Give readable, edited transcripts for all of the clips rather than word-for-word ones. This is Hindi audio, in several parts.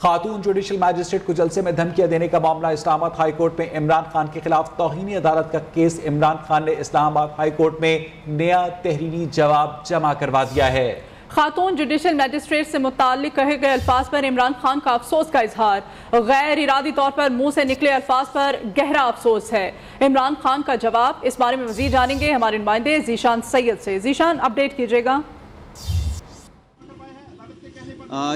खातून जुडिशल मैजिस्ट्रेट को जलसे में धमकियां देने का मामला। इस्लामाबाद हाई कोर्ट में इमरान खान के खिलाफ तौहीन अदालत का केस। इमरान खान ने इस्लामाबाद हाई कोर्ट में नया तहरीरी जवाब जमा करवा दिया है। खातून जुडिशल मैजिस्ट्रेट से मुताल्लिक कहे गए अल्फाज पर इमरान खान का अफसोस का इजहार। गैर इरादी तौर पर मुंह से निकले अल्फाज पर गहरा अफसोस है। इमरान खान का जवाब, इस बारे में मजीद जानेंगे हमारे नुमाइंदे जीशान सैयद से। जीशान, अपडेट कीजिएगा।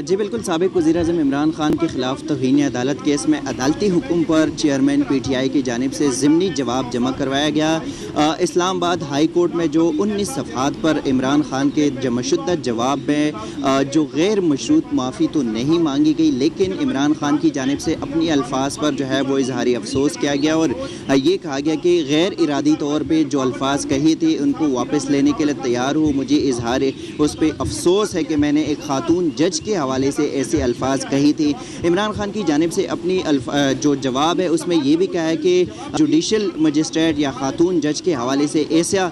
जी बिल्कुल, साबिक वज़ीर-ए-आज़म इमरान खान के खिलाफ तौहीन अदालत केस में अदालती हुक्म पर चेयरमैन PTI की जानिब से ज़िमनी जवाब जमा करवाया गया। इस्लामाबाद हाई कोर्ट में जो 19 सफ़हात पर इमरान खान के जमाशुदा जवाब में जो गैर मशरूत माफ़ी तो नहीं मांगी गई, लेकिन इमरान खान की जानिब से अपनी अल्फाज पर जो है वो इजहारी अफसोस किया गया और ये कहा गया कि गैर इरादी तौर पर जो अल्फाज कही थी उनको वापस लेने के लिए तैयार हूँ। मुझे इजहार उस पर अफसोस है कि मैंने एक खातून जज के हवाले से ऐसे अल्फाज कही थी। इमरान खान की जानिब से अपनी जो जवाब है उसमें यह भी कहा है कि जुडिशल मजिस्ट्रेट या खातून जज के हवाले से ऐसा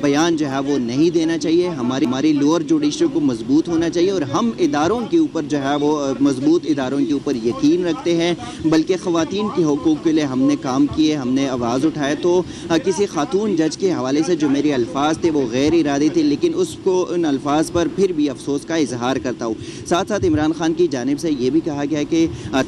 बयान जो है वो नहीं देना चाहिए। हमारी लोअर जुडिशरी को मजबूत होना चाहिए और हम इदारों के ऊपर जो है वो मजबूत इदारों के ऊपर यकीन रखते हैं, बल्कि ख़वातीन के हकूक़ के लिए हमने काम किए, हमने आवाज़ उठाए। तो किसी खातून जज के हवाले से जो मेरे अल्फाज थे वो गैर इरादी थे, लेकिन उसको उन अल्फाज पर फिर भी अफसोस का इजहार करता हूँ। साथ साथ इमरान खान की जानिब से ये भी कहा गया कि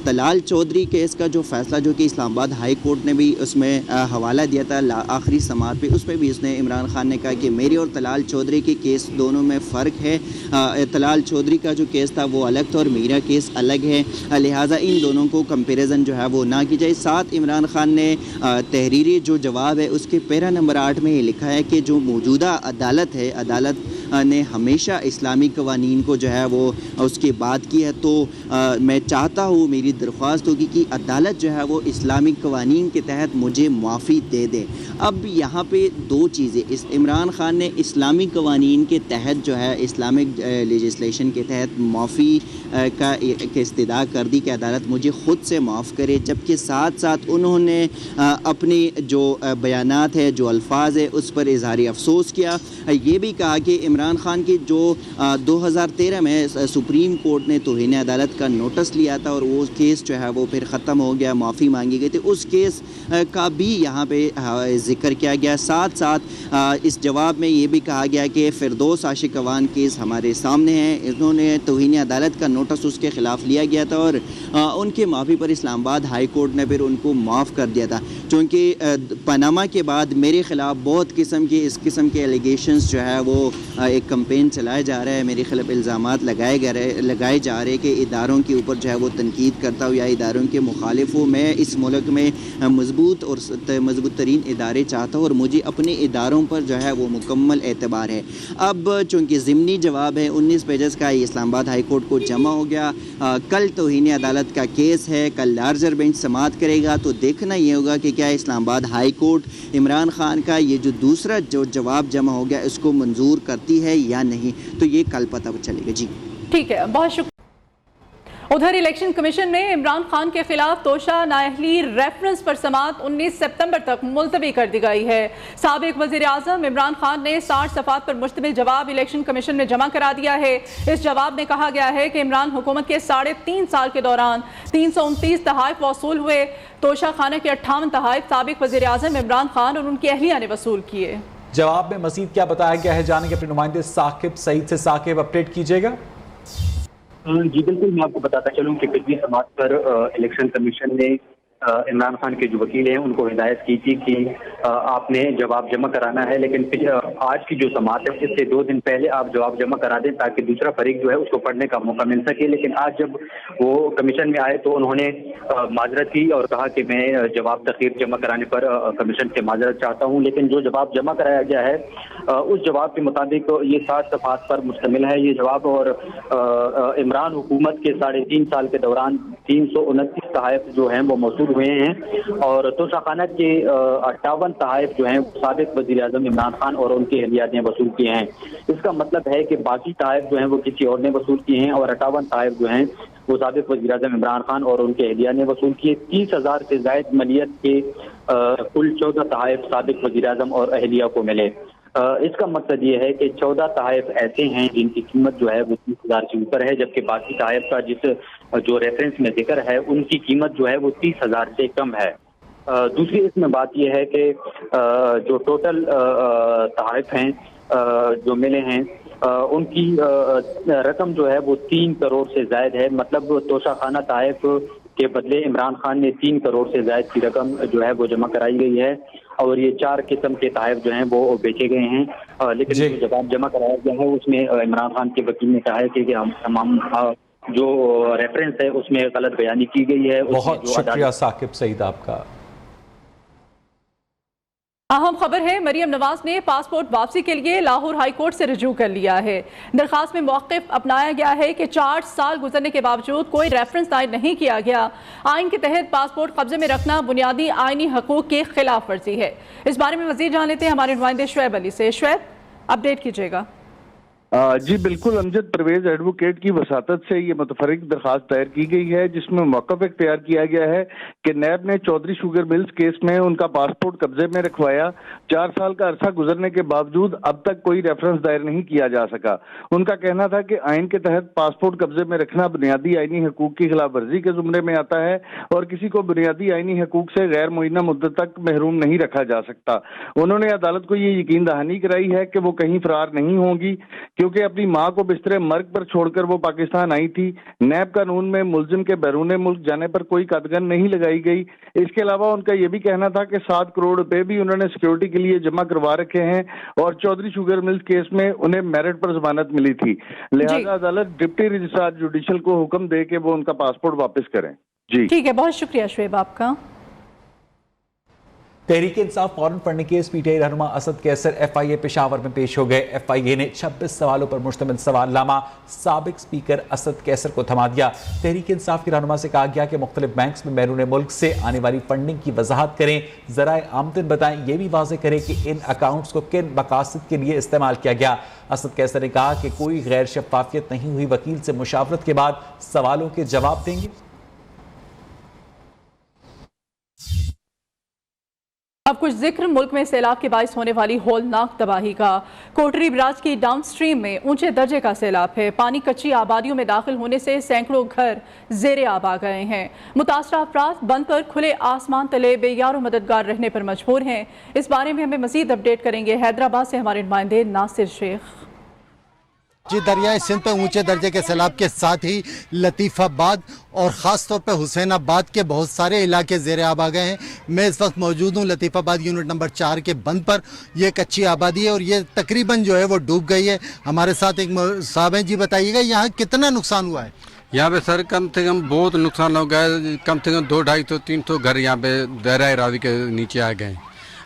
तलाल चौधरी केस का जो फैसला जो कि इस्लामाबाद हाई कोर्ट ने भी उसमें हवाला दिया था आखिरी समाअत पे, उसमें भी उसने इमरान खान ने कहा कि मेरे और तलाल चौधरी के केस दोनों में फ़र्क है। तलाल चौधरी का जो केस था वो अलग था और मेरा केस अलग है, लिहाजा इन दोनों को कंपेरिजन जो है वो ना की जाए। साथ इमरान खान ने तहरीरी जो जवाब है उसके पैरा नंबर 8 में ये लिखा है कि जो मौजूदा अदालत है, अदालत ने हमेशा इस्लामी कवानीन को जो है वो उसकी बात की है। तो मैं चाहता हूँ, मेरी दरख्वास्त होगी कि अदालत जो है वो इस्लामिक कवानीन के तहत मुझे माफ़ी दे दे। अब यहाँ पे दो चीज़ें, इस इमरान खान ने इस्लामी कवानीन के तहत जो है इस्लामिक लेजिस्लेशन के तहत माफ़ी का इस्तदा कर दी कि अदालत मुझे ख़ुद से माफ़ करे, जबकि साथ साथ उन्होंने अपनी जो बयानात है, जो अल्फाज है, उस पर इजहारी अफसोस किया। ये भी कहा कि इमरान खान की जो 2013 में सुप्रीम कोर्ट ने तौहीन अदालत का नोटिस लिया था और वो केस जो है वो फिर ख़त्म हो गया, माफ़ी मांगी गई थी, उस केस का भी यहाँ पे ज़िक्र किया गया। साथ साथ इस जवाब में ये भी कहा गया कि फिरदौस आशिक अवान केस हमारे सामने है, इन्होंने तौहीन अदालत का नोटिस उसके ख़िलाफ़ लिया गया था और उनके माफ़ी पर इस्लामाबाद हाई कोर्ट ने फिर उनको माफ़ कर दिया था। चूँकि पनामा के बाद मेरे ख़िलाफ़ बहुत इस किस्म के एलिगेशंस जो है वो एक कंपेन चलाया जा रहा है, मेरे खिलाफ इल्ज़ामात लगाए जा रहे कि इदारों के ऊपर जो है वो तनकीद करता हूँ या इदारों के मुखालिफ हूँ। मैं इस मुल्क में मजबूत तरीन इदारे चाहता हूँ और मुझे अपने इदारों पर जो है वो मुकम्मल एतबार है। अब चूँकि ज़िमनी जवाब है 19 पेजेस का, इस्लामाबाद हाई कोर्ट को जमा हो गया। कल तौहीन अदालत का केस है, कल लार्जर बेंच समाअत करेगा, तो देखना ये होगा कि क्या इस्लामाबाद हाई कोर्ट इमरान खान का ये जो दूसरा जो जवाब जमा हो गया इसको मंजूर करती है या नहीं, तो ये कल पता चलेगा। जी ठीक है, बहुत शुक्रिया। उधर इलेक्शन कमीशन ने इमरान खान के खिलाफ तोशा नाअहली रेफरेंस पर समाअत 19 सितंबर तक मुलतवी कर दी गई है। साबिक वजीर आजम इमरान खान ने 60 सफ़हात पर मुश्तमिल जवाब इलेक्शन कमीशन में जमा करा दिया है। इस जवाब में कहा गया है कि इमरान हुकूमत के 3.5 साल के दौरान 329 तहाइफ वसूल हुए। तोशा खाना के 58 तहाइफ साबिक वजीर आजम इमरान खान और उनकी अहलिया ने वसूल किए। जवाब में मजीद क्या बताया गया है जानेंगे अपने नुमाइंदे साकिब सईद से। साकिब, अपडेट कीजिएगा। जी बिल्कुल, मैं आपको बताता चलूँ कि पिछली समाअत पर इलेक्शन कमीशन ने इमरान खान के जो वकील हैं उनको हिदायत की थी कि आपने जवाब जमा कराना है, लेकिन आज की जो समाअत है इससे 2 दिन पहले आप जवाब जमा करा दें ताकि दूसरा फरीक जो है उसको पढ़ने का मौका मिल सके। लेकिन आज जब वो कमीशन में आए तो उन्होंने माजरत की और कहा कि मैं जवाब तखीर जमा कराने पर कमीशन से माजरत चाहता हूँ। लेकिन जो जवाब जमा कराया गया है उस जवाब के मुताबिक ये 60 सफ़हात पर मुश्तमिल है ये जवाब, और इमरान हुकूमत के 3.5 साल के दौरान 329 तहाइफ जो हैं वो मौसूल हुए हैं और तोशा खाना के 58 तहाइफ जो हैं साबिक वज़ीर आज़म इमरान खान और उनकी अहलिया ने वसूल किए हैं। इसका मतलब है कि बाकी तहाइफ जो हैं वो किसी और ने वसूल किए हैं और 58 तहाइफ जो हैं वो साबिक वज़ीर आज़म इमरान खान और उनके अहलिया ने वसूल किए। 30,000 से ज़ायद मलियत के कुल 14 तहाइफ साबिक वज़ीर आज़म और अहलिया को मिले। इसका मकसद ये है कि 14 तहफ़ ऐसे हैं जिनकी कीमत जो है वो 30,000 से ऊपर है, जबकि बाकी तहफ़ का जो रेफरेंस में जिक्र है उनकी कीमत जो है वो 30,000 से कम है। दूसरी इसमें बात यह है कि जो टोटल तहफ़ हैं जो मिले हैं उनकी रकम जो है वो 3 करोड़ से ज़ायद है। मतलब तोशाखाना तहफ़ के बदले इमरान खान ने 3 करोड़ से ज़ायद की रकम जो है वो जमा कराई गई है और ये 4 किस्म के तहफ़ जो हैं वो बेचे गए हैं। लेकिन जो जवाब जमा कराया गया है उसमें इमरान खान के वकील ने कहा है कि हम तमाम जो रेफरेंस है उसमें गलत बयानी की गई है। बहुत शुक्रिया साकिब सईद आपका। अहम खबर है, मरियम नवाज ने पासपोर्ट वापसी के लिए लाहौर हाई कोर्ट से रजू कर लिया है। दरखास्त में मौक़िफ़ अपनाया गया है कि 4 साल गुजरने के बावजूद कोई रेफरेंस दायर नहीं किया गया। आइन के तहत पासपोर्ट कब्जे में रखना बुनियादी आइनी हकूक़ की खिलाफ वर्जी है। इस बारे में मज़ीद जान लेते हैं हमारे नुमाइंदे शुएब अली से। शुएब, अपडेट कीजिएगा। जी बिल्कुल, अमजद परवेज एडवोकेट की वसातत से ये मुतफरिक दरखास्त दायर की गई है जिसमें मौक़िफ़ इख्तियार किया गया है कि नैब ने चौधरी शुगर मिल्स केस में उनका पासपोर्ट कब्जे में रखवाया। 4 साल का अरसा गुजरने के बावजूद अब तक कोई रेफरेंस दायर नहीं किया जा सका। उनका कहना था कि आइन के तहत पासपोर्ट कब्जे में रखना बुनियादी आइनी हकूक़ की खिलाफ वर्जी के जुमरे में आता है और किसी को बुनियादी आइनी हकूक़ से गैर मुइन्ना मुद्दत तक महरूम नहीं रखा जा सकता। उन्होंने अदालत को ये यकीन दहानी कराई है कि वो कहीं फरार नहीं होंगी क्योंकि अपनी मां को बिस्तरे मर्ग पर छोड़कर वो पाकिस्तान आई थी। नैब कानून में मुल्जिम के बैरून मुल्क जाने पर कोई कदगन नहीं लगाई गई। इसके अलावा उनका यह भी कहना था कि 7 करोड़ रुपए भी उन्होंने सिक्योरिटी के लिए जमा करवा रखे हैं और चौधरी शुगर मिल्स केस में उन्हें मेरिट पर जमानत मिली थी। लिहाजा अदालत डिप्टी रजिस्ट्रार जुडिशल को हुक्म दे के वो उनका पासपोर्ट वापस करें। जी ठीक है, बहुत शुक्रिया शुएब आपका। तहरीक इंसाफ फौरन पढ़ने केस पीटीआई रहनुमा असद कैसर FIA पेशावर में पेश हो गए। FIA ने 26 सवालों पर मुश्तमिल सवालनामा साबिक स्पीकर असद कैसर को थमा दिया। तहरीक इंसाफ की रहनुमा से कहा गया कि मुख्तलिफ बैंक्स में बैरून मुल्क से आने वाली फंडिंग की वजाहत करें, ज़राए आमदन बताएं, यह भी वाज़ेह करें कि इन अकाउंट्स को किन मकासद के लिए इस्तेमाल किया गया। असद कैसर ने कहा कि कोई गैर शफाफियत नहीं हुई, वकील से मुशावरत के बाद सवालों के जवाब देंगे। अब कुछ जिक्र मुल्क में सैलाब के बाइस होने वाली होलनाक तबाही का। कोटरी बराज की डाउन स्ट्रीम में ऊंचे दर्जे का सैलाब है। पानी कच्ची आबादियों में दाखिल होने से सैकड़ों घर ज़ेरे आब आ गए हैं। मुतासरा अफराद बंद पर खुले आसमान तले बेयारो मददगार रहने पर मजबूर हैं। इस बारे में हमें मजीद अपडेट करेंगे हैदराबाद से हमारे नुमाइंदे नासिर शेख। जी, दरियाए सिंध पे ऊंचे दर्जे के सैलाब के साथ ही लतीफ़ाबाद और ख़ास तौर पे हुसैनाबाद के बहुत सारे इलाके ज़ेरे आब आ गए हैं। मैं इस वक्त मौजूद हूँ लतीफ़ाबाद यूनिट नंबर 4 के बंद पर। ये कच्ची आबादी है और ये तकरीबन जो है वो डूब गई है। हमारे साथ एक साहब हैं, जी बताइएगा यहाँ कितना नुकसान हुआ है? यहाँ पे सर कम से कम बहुत नुकसान हो गया है। कम से कम 200-250-300 घर यहाँ पे दरियाए रावी के नीचे आ गए।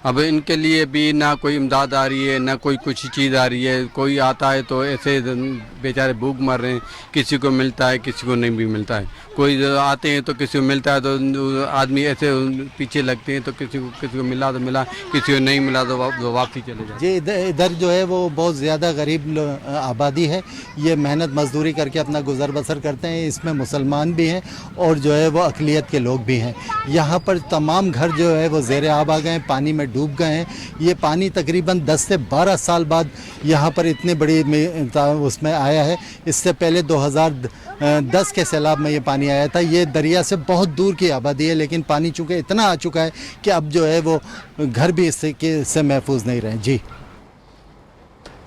अब इनके लिए भी ना कोई इमदाद आ रही है, ना कोई कुछ चीज़ आ रही है। कोई आता है तो ऐसे बेचारे भूख मर रहे हैं, किसी को मिलता है किसी को नहीं भी मिलता है। कोई आते हैं तो किसी को मिलता है तो आदमी ऐसे पीछे लगते हैं, तो किसी को मिला तो मिला, किसी को नहीं मिला तो वापसी चले जाए। जी, इधर जो है वो बहुत ज़्यादा गरीब आबादी है। ये मेहनत मजदूरी करके अपना गुजर बसर करते हैं। इसमें मुसलमान भी हैं और जो है वो अक़लियत के लोग भी हैं। यहाँ पर तमाम घर जो है वो ज़ेरे आब आ गए हैं, पानी में डूब गए हैं। ये पानी तकरीबन 10 से 12 साल बाद यहाँ पर इतने बड़ी उसमें आया है। इससे पहले 2010 के सैलाब में ये पानी आया था। ये दरिया से बहुत दूर की आबादी है, लेकिन पानी चूँकि इतना आ चुका है कि अब जो है वो घर भी इससे महफूज नहीं रहे। जी,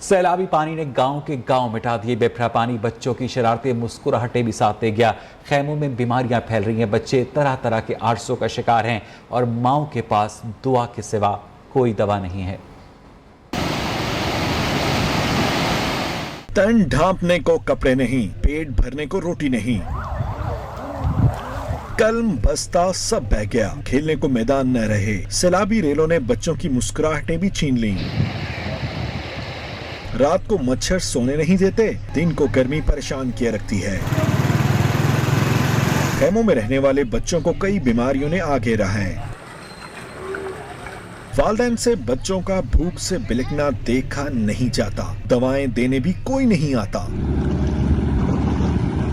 सैलाबी पानी ने गांव के गांव मिटा दिए। बेफरा पानी बच्चों की शरारतें मुस्कुराहटें भी साथ ले गया। खैमों में बीमारियां फैल रही हैं, बच्चे तरह तरह के आरसों का शिकार हैं और माओं के पास दुआ के सिवा कोई दवा नहीं है। तन ढांपने को कपड़े नहीं, पेट भरने को रोटी नहीं, कलम बस्ता सब बह गया, खेलने को मैदान न रहे। सैलाबी रेलों ने बच्चों की मुस्कुराहटें भी छीन ली। रात को मच्छर सोने नहीं देते, दिन को गर्मी परेशान किए रखती है। खेमों में रहने वाले बच्चों को कई बीमारियों ने आ घेरा है। वालिदैन से बच्चों का भूख से बिलखना देखा नहीं जाता, दवाएं देने भी कोई नहीं आता।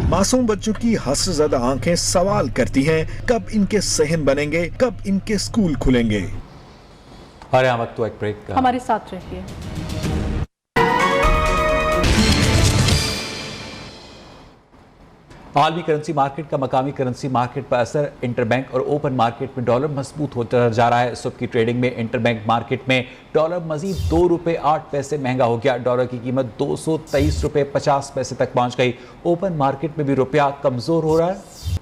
मासूम बच्चों की हसरज़दा आंखें सवाल करती हैं, कब इनके सहन बनेंगे, कब इनके स्कूल खुलेंगे। और यहाँ वक्त तो एक ब्रेक का। हमारे साथ रहिए। आलमी करेंसी मार्केट का मकामी करेंसी मार्केट पर असर। इंटरबैंक और ओपन मार्केट में डॉलर मजबूत होता जा रहा है। सुबह की ट्रेडिंग में इंटरबैंक मार्केट में डॉलर मजीद ₹2.08 महंगा हो गया। डॉलर की कीमत ₹223.50 तक पहुंच गई। ओपन मार्केट में भी रुपया कमजोर हो रहा है।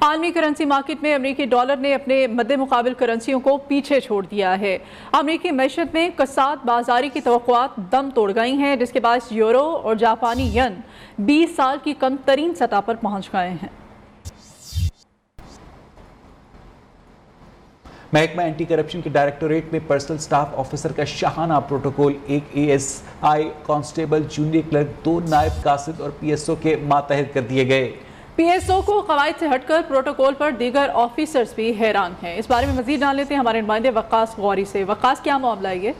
आलमी करेंसी मार्केट में अमेरिकी डॉलर ने अपने मद्दे मुकाबिल करेंसियों को पीछे छोड़ दिया है। अमेरिकी मैशत में कसाद बाजारी की तवक्कुआत दम तोड़ गई हैं, जिसके बाद यूरो और जापानी यन 20 साल की कम तरीन सतह पर पहुंच गए हैं। महकमा एंटी करप्शन के डायरेक्टोरेट में पर्सनल स्टाफ ऑफिसर का शाहाना प्रोटोकॉल। एक ASI कांस्टेबल, जूनियर क्लर्क, 2 नायब कासिद और PSO के मातहत कर दिए गए। PSO को कवायद से हटकर प्रोटोकॉल पर दीगर ऑफिसर्स भी हैरान हैं। इस बारे में मजीद जान लेते हैं हमारे नुमाइंदे वक्कास गौरी से। वक्कास, क्या मामला है ये?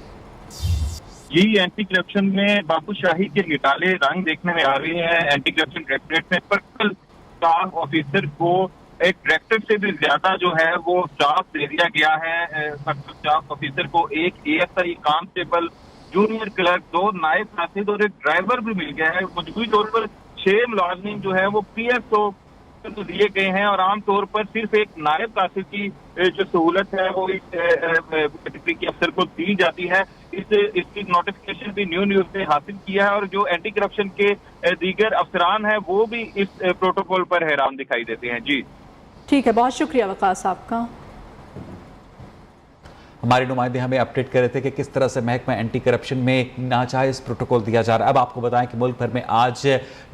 जी, एंटी करप्शन में बाबूशाही के निटाले रंग देखने में आ रहे हैं। एंटी करप्शन डायरेक्टरेट में पर्सनल स्टाफ ऑफिसर को एक डायरेक्टर से भी ज्यादा जो है वो स्टाफ दे दिया गया है। पर्सनल स्टाफ ऑफिसर को एक ASI कांस्टेबल, जूनियर क्लर्क, 2 नायब कासिद और एक ड्राइवर भी मिल गया है। मजबूरी तौर पर 6 मुलाजिम जो है वो PSO तो दिए गए हैं और आमतौर पर सिर्फ एक नायब कासिद की जो सहूलत है वो इस कैटेगरी के अफसर को दी जाती है। इसकी नोटिफिकेशन भी न्यूज़ से हासिल किया है और जो एंटी करप्शन के दीगर अफसरान हैं वो भी इस प्रोटोकॉल पर हैरान दिखाई देते हैं। जी ठीक है, बहुत शुक्रिया वकास आपका। हमारे नुमाइंदे हमें अपडेट कर रहे थे कि किस तरह से महकमा एंटी करप्शन में नाजायज़ प्रोटोकॉल दिया जा रहा है। अब आपको बताएं कि मुल्क भर में आज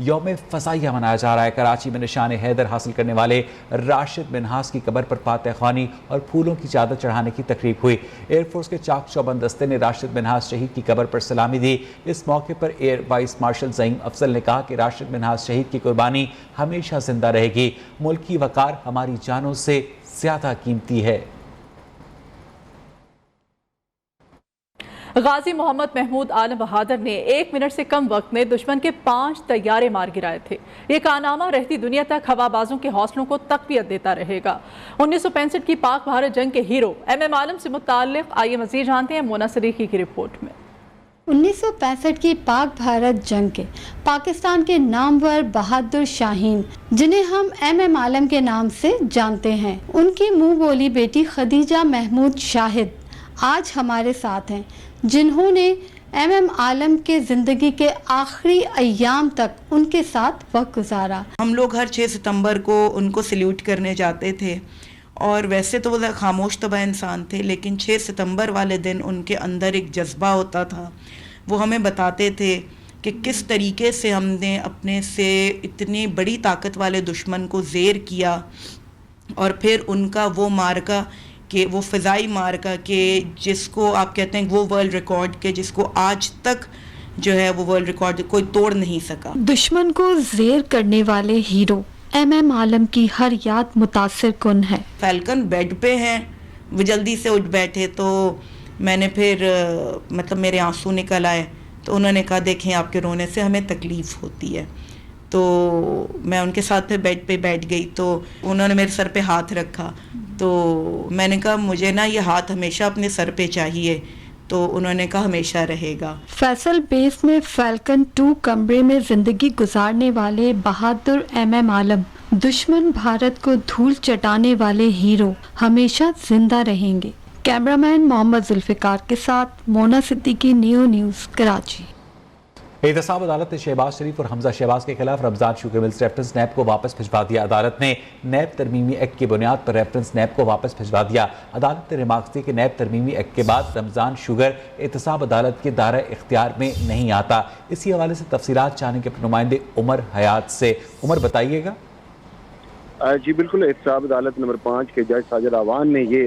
यौम फ़ज़ाइया मनाया जा रहा है। कराची में निशान हैदर हासिल करने वाले राशिद मिन्हास की कब्र पर फातह ख्वानी और फूलों की चादर चढ़ाने की तकरीब हुई। एयरफोर्स के चाक चौबंद दस्ते ने राशिद मिन्हास शहीद की कब्र पर सलामी दी। इस मौके पर air vice marshal Zaeem Afzal ने कहा कि राशिद मिन्हास शहीद की कुर्बानी हमेशा जिंदा रहेगी। मुल्क की वक़ार हमारी जानों से ज़्यादा कीमती है। गाजी मोहम्मद महमूद आलम बहादुर ने 1 मिनट से कम वक्त में दुश्मन के 5 तैयारे मार गिराए थे। ये कारनामा रहती दुनिया तक हवाबाजों के हौसलों को तक़वियत देता रहेगा। 1965 की पाक भारत जंग के हीरो MM आलम से मुताल्लिक़ आइए मज़ीद जानते हैं मोना सदीकी की रिपोर्ट में। 1965 की पाक भारत जंग के पाकिस्तान के नामवर बहादुर शाहीन, जिन्हें हम MM आलम के नाम से जानते हैं, उनकी मुंह बोली बेटी खदीजा महमूद शाहिद आज हमारे साथ हैं, जिन्होंने MM आलम के ज़िंदगी के आखिरी अय्याम तक उनके साथ वक्त गुजारा। हम लोग हर 6 सितंबर को उनको सल्यूट करने जाते थे और वैसे तो वो खामोश तबा इंसान थे, लेकिन 6 सितंबर वाले दिन उनके अंदर एक जज्बा होता था। वो हमें बताते थे कि किस तरीके से हमने अपने से इतनी बड़ी ताकत वाले दुश्मन को ज़ेर किया और फिर उनका वो मार्का कि वो फ़िज़ाई मार्का के जिसको आप कहते हैं वो वर्ल्ड रिकॉर्ड के जिसको आज तक जो है वो वर्ल्ड रिकॉर्ड कोई तोड़ नहीं सका। दुश्मन को ज़ेर करने वाले हीरो MM आलम की हर याद मुतासिर कुन है। फैल्कन बेड पे हैं, वो जल्दी से उठ बैठे तो मैंने फिर मतलब मेरे आंसू निकल आए, तो उन्होंने कहा देखें आपके रोने से हमें तकलीफ़ होती है। तो मैं उनके साथ फिर बेड पे बैठ गई, तो उन्होंने मेरे सर पे हाथ रखा, तो मैंने कहा मुझे ना ये हाथ हमेशा अपने सर पे चाहिए, तो उन्होंने कहा हमेशा रहेगा। फैसल बेस में फैल्कन 2 कमरे में जिंदगी गुजारने वाले बहादुर MM आलम, दुश्मन भारत को धूल चटाने वाले हीरो, हमेशा जिंदा रहेंगे। कैमरामैन मोहम्मद जुल्फिकार के साथ मोना सिद्दीकी, न्यूज़ कराची। एहतसाब अदालत ने शहबाज शरीफ और हमजा शहबाज के खिलाफ रमजान शुगर मिल्स रेफरेंस नैब को वापस भिजवा दिया। अदालत ने नैब तरमीमी एक्ट की बुनियाद पर रेफरेंस नैब को वापस भिजवा दिया। अदालत ने रिमार्क्स दिए कि नैब तरमीमी एक्ट के बाद रमजान शुगर एहतसाब अदालत के दायरा इख्तियार में नहीं आता। इसी हवाले से तफसीलात जानने के नुमाइंदे उमर हयात से। उमर, बताइएगा। जी बिल्कुल, एहतसाब अदालत नंबर 5 के जज साजिद आवान ने ये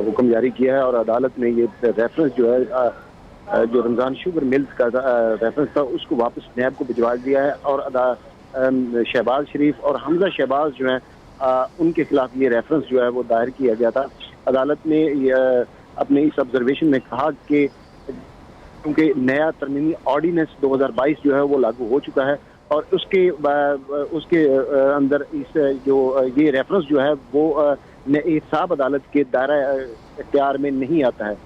हुक्म जारी किया है और अदालत ने ये रेफरेंस जो है जो रमज़ान शुगर मिल्स का रेफरेंस था उसको वापस नैब को भिजवा दिया है और शहबाज शरीफ और हमजा शहबाज जो है उनके खिलाफ ये रेफरेंस जो है वो दायर किया गया था। अदालत ने अपने इस ऑब्जर्वेशन में कहा कि क्योंकि नया तरमीमी ऑर्डिनेंस 2022 जो है वो लागू हो चुका है और उसके अंदर इस जो ये रेफरेंस जो है वो एहतसाब अदालत के दायरा इख्तियार में नहीं आता है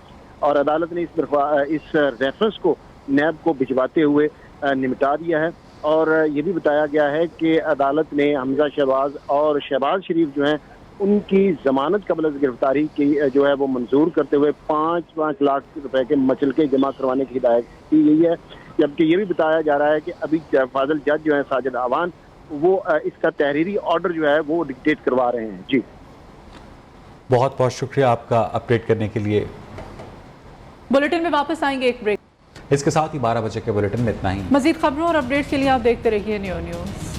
और अदालत ने इस रेफरेंस को नैब को भिजवाते हुए निपटा दिया है। और ये भी बताया गया है कि अदालत ने हमजा शहबाज और शहबाज शरीफ जो हैं उनकी जमानत कबल गिरफ्तारी की जो है वो मंजूर करते हुए 5-5 लाख रुपए के मचलके जमा करवाने की हिदायत की गई है। जबकि ये भी बताया जा रहा है कि अभी फाजिल जज जो है साजिद आवान वो इसका तहरीरी ऑर्डर जो है वो डिक्टेट करवा रहे हैं। जी बहुत बहुत शुक्रिया आपका अपडेट करने के लिए। बुलेटिन में वापस आएंगे एक ब्रेक। इसके साथ ही 12 बजे के बुलेटिन में इतना ही। मजीद खबरों और अपडेट्स के लिए आप देखते रहिए न्यू न्यूज़।